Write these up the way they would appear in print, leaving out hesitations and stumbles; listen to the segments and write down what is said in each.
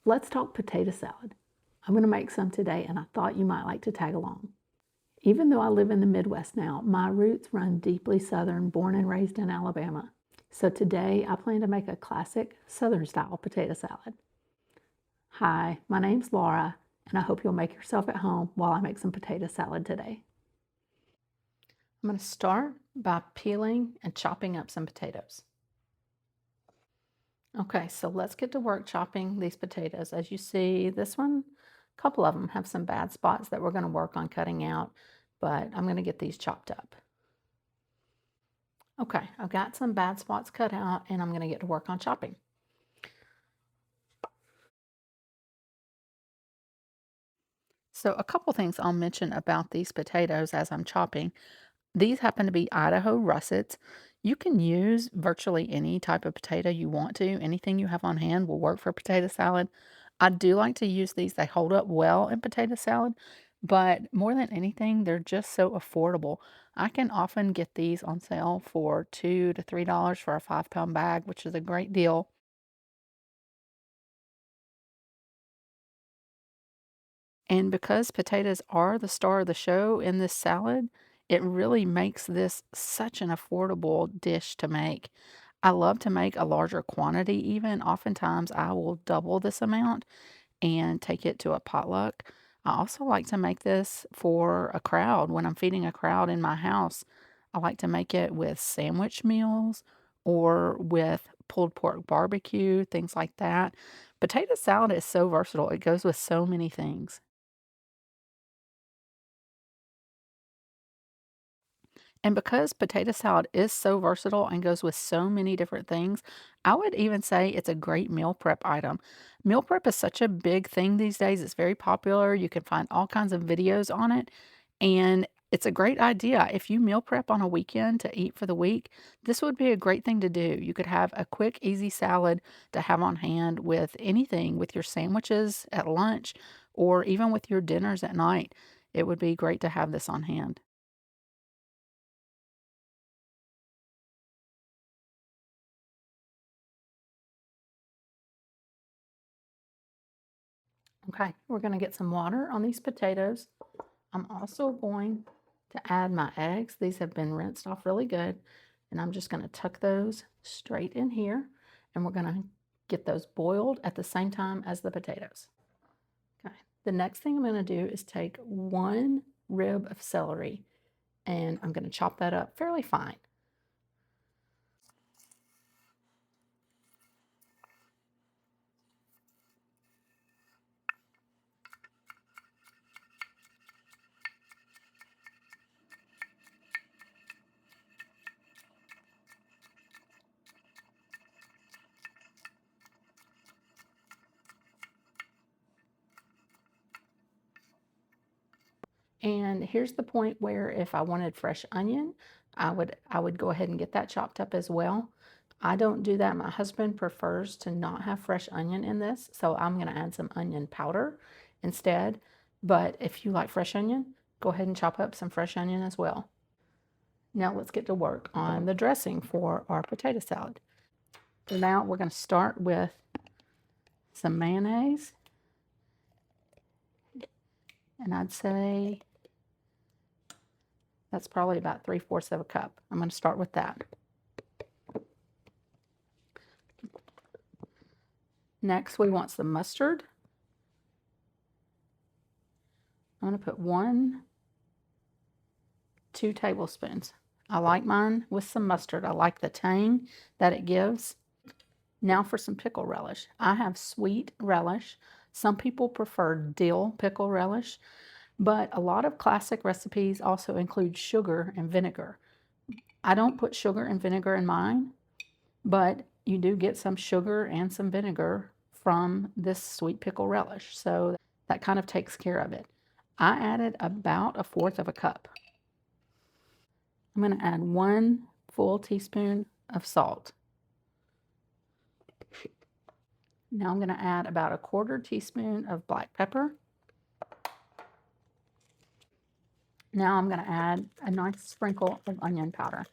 Let's talk potato salad. I'm going to make some today and I thought you might like to tag along. Even though I live in the Midwest now, my roots run deeply Southern, born and raised in Alabama. So today I plan to make a classic Southern style potato salad. Hi, my name's Laura and I hope you'll make yourself at home while I make some potato salad today. I'm going to start by peeling and chopping up some potatoes. Okay, so let's get to work chopping these potatoes. As you see, this one, a couple of them have some bad spots that we're going to work on cutting out, but I'm going to get these chopped up. Okay, I've got some bad spots cut out and I'm going to get to work on chopping. So a couple things I'll mention about these potatoes as I'm chopping. These happen to be Idaho russets. You can use virtually any type of potato you want to. Anything you have on hand will work for potato salad. I do like to use these. They hold up well in potato salad, but more than anything, they're just so affordable. I can often get these on sale for $2 to $3 for a 5-pound bag, which is a great deal. And because potatoes are the star of the show in this salad, it really makes this such an affordable dish to make. I love to make a larger quantity even. Oftentimes, I will double this amount and take it to a potluck. I also like to make this for a crowd. When I'm feeding a crowd in my house, I like to make it with sandwich meals or with pulled pork barbecue, things like that. Potato salad is so versatile, it goes with so many things. And because potato salad is so versatile and goes with so many different things, I would even say it's a great meal prep item. Meal prep is such a big thing these days. It's very popular. You can find all kinds of videos on it. And it's a great idea. If you meal prep on a weekend to eat for the week, this would be a great thing to do. You could have a quick, easy salad to have on hand with anything, with your sandwiches at lunch, or even with your dinners at night. It would be great to have this on hand. Okay, we're going to get some water on these potatoes. I'm also going to add my eggs. These have been rinsed off really good. And I'm just going to tuck those straight in here. And we're going to get those boiled at the same time as the potatoes. Okay, the next thing I'm going to do is take 1 rib of celery and I'm going to chop that up fairly fine. And here's the point where if I wanted fresh onion, I would go ahead and get that chopped up as well. I don't do that. My husband prefers to not have fresh onion in this, so I'm going to add some onion powder instead. But if you like fresh onion, go ahead and chop up some fresh onion as well. Now let's get to work on the dressing for our potato salad. So now we're going to start with some mayonnaise. And I'd say that's probably about 3/4 of a cup. I'm going to start with that. Next, we want some mustard. I'm going to put 2 tablespoons. I like mine with some mustard. I like the tang that it gives. Now for some pickle relish. I have sweet relish. Some people prefer dill pickle relish, but a lot of classic recipes also include sugar and vinegar. I don't put sugar and vinegar in mine, but you do get some sugar and some vinegar from this sweet pickle relish. So that kind of takes care of it. I added about 1/4 of a cup. I'm going to add 1 full teaspoon of salt. Now I'm going to add about 1/4 teaspoon of black pepper. Now I'm going to add a nice sprinkle of onion powder.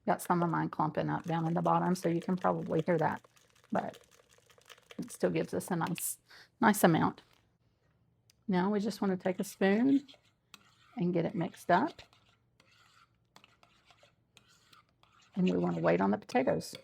Got some of mine clumping up down in the bottom, so you can probably hear that. But It still gives us a nice amount. Now we just want to take a spoon and get it mixed up. And we want to wait on the potatoes.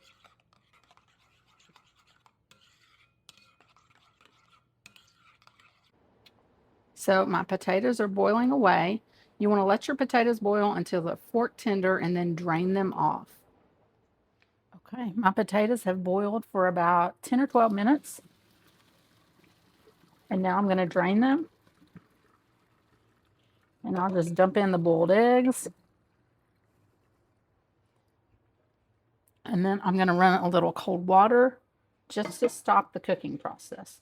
So my potatoes are boiling away. You want to let your potatoes boil until they're fork tender and then drain them off. Okay, my potatoes have boiled for about 10 or 12 minutes. And now I'm going to drain them. And I'll just dump in the boiled eggs. And then I'm going to run a little cold water just to stop the cooking process.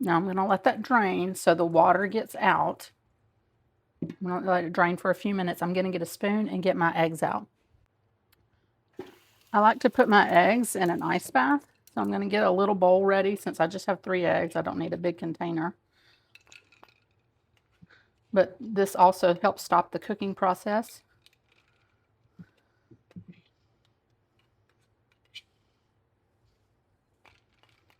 Now I'm going to let that drain so the water gets out. I'm going to let it drain for a few minutes. I'm going to get a spoon and get my eggs out. I like to put my eggs in an ice bath. So I'm going to get a little bowl ready since I just have 3 eggs. I don't need a big container. But this also helps stop the cooking process.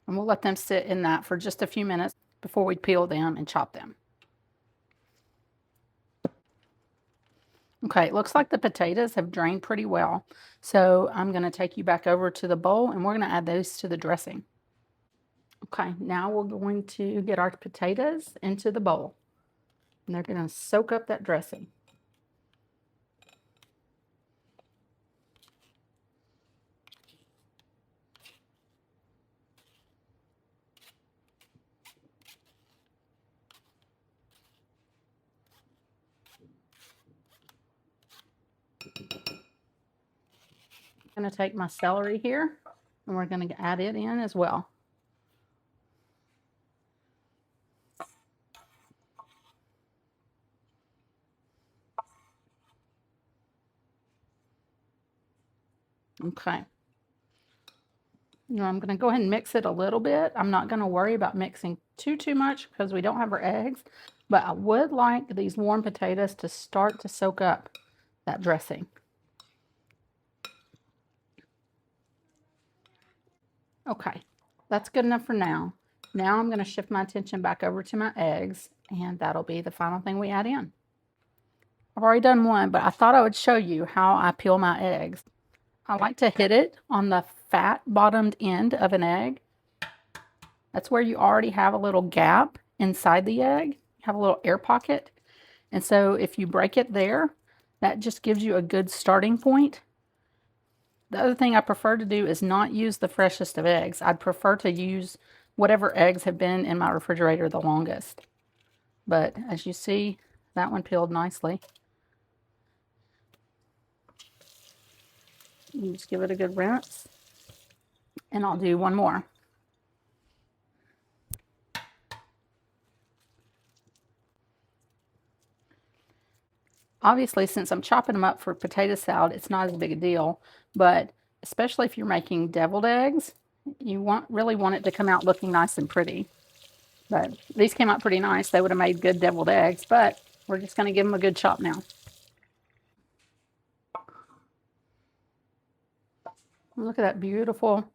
And we'll let them sit in that for just a few minutes before we peel them and chop them. Okay, it looks like the potatoes have drained pretty well. So I'm going to take you back over to the bowl and we're going to add those to the dressing. Okay, now we're going to get our potatoes into the bowl. And they're going to soak up that dressing. I'm going to take my celery here and we're going to add it in as well. Okay. Now I'm going to go ahead and mix it a little bit. I'm not going to worry about mixing too much because we don't have our eggs, but I would like these warm potatoes to start to soak up that dressing. Okay, that's good enough for now. Now I'm going to shift my attention back over to my eggs, and that'll be the final thing we add in. I've already done one, but I thought I would show you how I peel my eggs. I like to hit it on the fat bottomed end of an egg. That's where you already have a little gap inside the egg. You have a little air pocket. And so if you break it there, that just gives you a good starting point. The other thing I prefer to do is not use the freshest of eggs. I'd prefer to use whatever eggs have been in my refrigerator the longest. But as you see, that one peeled nicely. You just give it a good rinse. And I'll do one more. Obviously, since I'm chopping them up for potato salad, it's not as big a deal. But especially if you're making deviled eggs, you really want it to come out looking nice and pretty. But these came out pretty nice. They would have made good deviled eggs, but we're just going to give them a good chop now. Look at that beautiful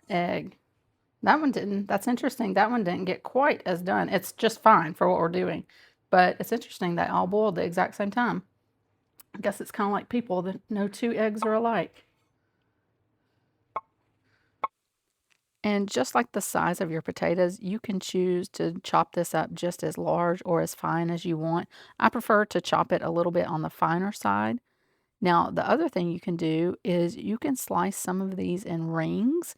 egg. That one didn't, that's interesting. That one didn't get quite as done. It's just fine for what we're doing. But it's interesting that all boiled the exact same time. I guess it's kind of like people that no 2 eggs are alike. And just like the size of your potatoes, you can choose to chop this up just as large or as fine as you want. I prefer to chop it a little bit on the finer side. Now, the other thing you can do is you can slice some of these in rings.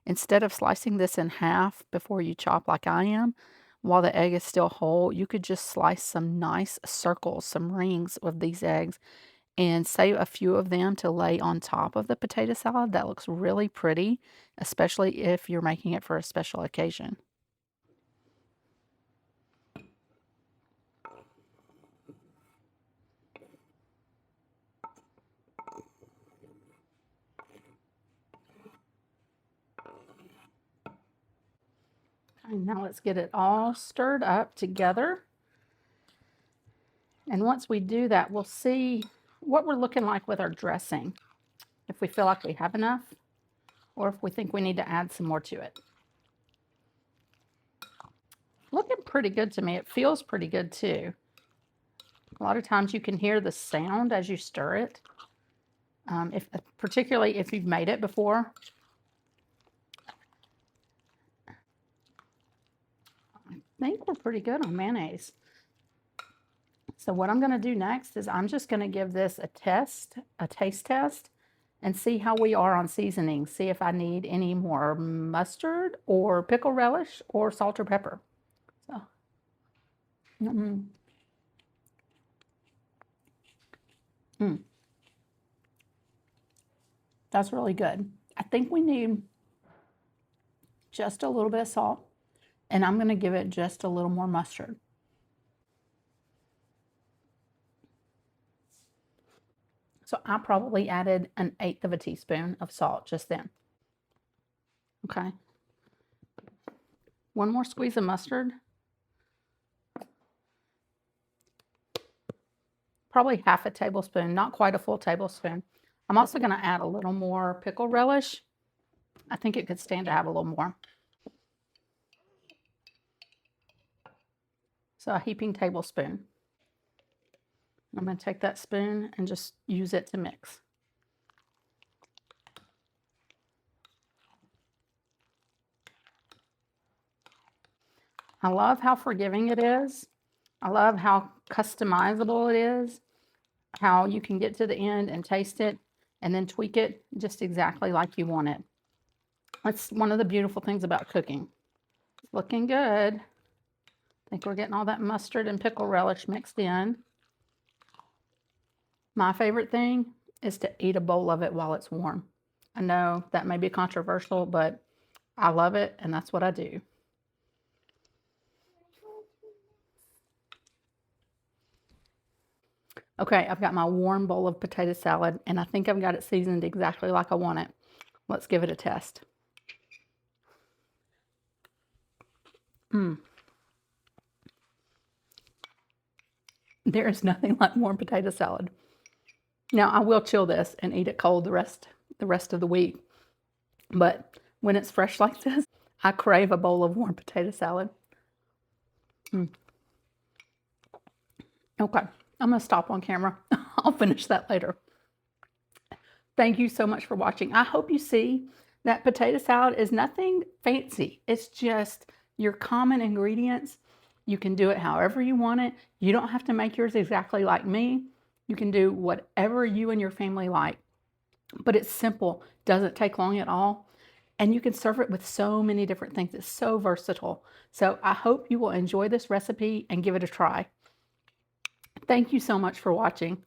Instead of slicing this in half before you chop like I am, while the egg is still whole, you could just slice some nice circles, some rings of these eggs, and save a few of them to lay on top of the potato salad. That looks really pretty, especially if you're making it for a special occasion. And now let's get it all stirred up together. And once we do that, we'll see what we're looking like with our dressing. If we feel like we have enough, or if we think we need to add some more to it. Looking pretty good to me. It feels pretty good too. A lot of times you can hear the sound as you stir it. Particularly if you've made it before. I think we're pretty good on mayonnaise. So what I'm going to do next is I'm just going to give this a taste test, and see how we are on seasoning. See if I need any more mustard or pickle relish or salt or pepper. So, that's really good. I think we need just a little bit of salt, and I'm going to give it just a little more mustard. So I probably added 1/8 of a teaspoon of salt just then. Okay. One more squeeze of mustard. Probably half a tablespoon, not quite a full tablespoon. I'm also going to add a little more pickle relish. I think it could stand to have a little more. So a heaping tablespoon. I'm going to take that spoon and just use it to mix. I love how forgiving it is. I love how customizable it is, how you can get to the end and taste it and then tweak it just exactly like you want it. That's one of the beautiful things about cooking. It's looking good. I think we're getting all that mustard and pickle relish mixed in. My favorite thing is to eat a bowl of it while it's warm. I know that may be controversial, but I love it, and that's what I do. Okay, I've got my warm bowl of potato salad, and I think I've got it seasoned exactly like I want it. Let's give it a test. There is nothing like warm potato salad. Now, I will chill this and eat it cold the rest of the week. But when it's fresh like this, I crave a bowl of warm potato salad. Okay, I'm going to stop on camera. I'll finish that later. Thank you so much for watching. I hope you see that potato salad is nothing fancy. It's just your common ingredients. You can do it however you want it. You don't have to make yours exactly like me. You can do whatever you and your family like. But it's simple, doesn't take long at all. And you can serve it with so many different things. It's so versatile. So I hope you will enjoy this recipe and give it a try. Thank you so much for watching.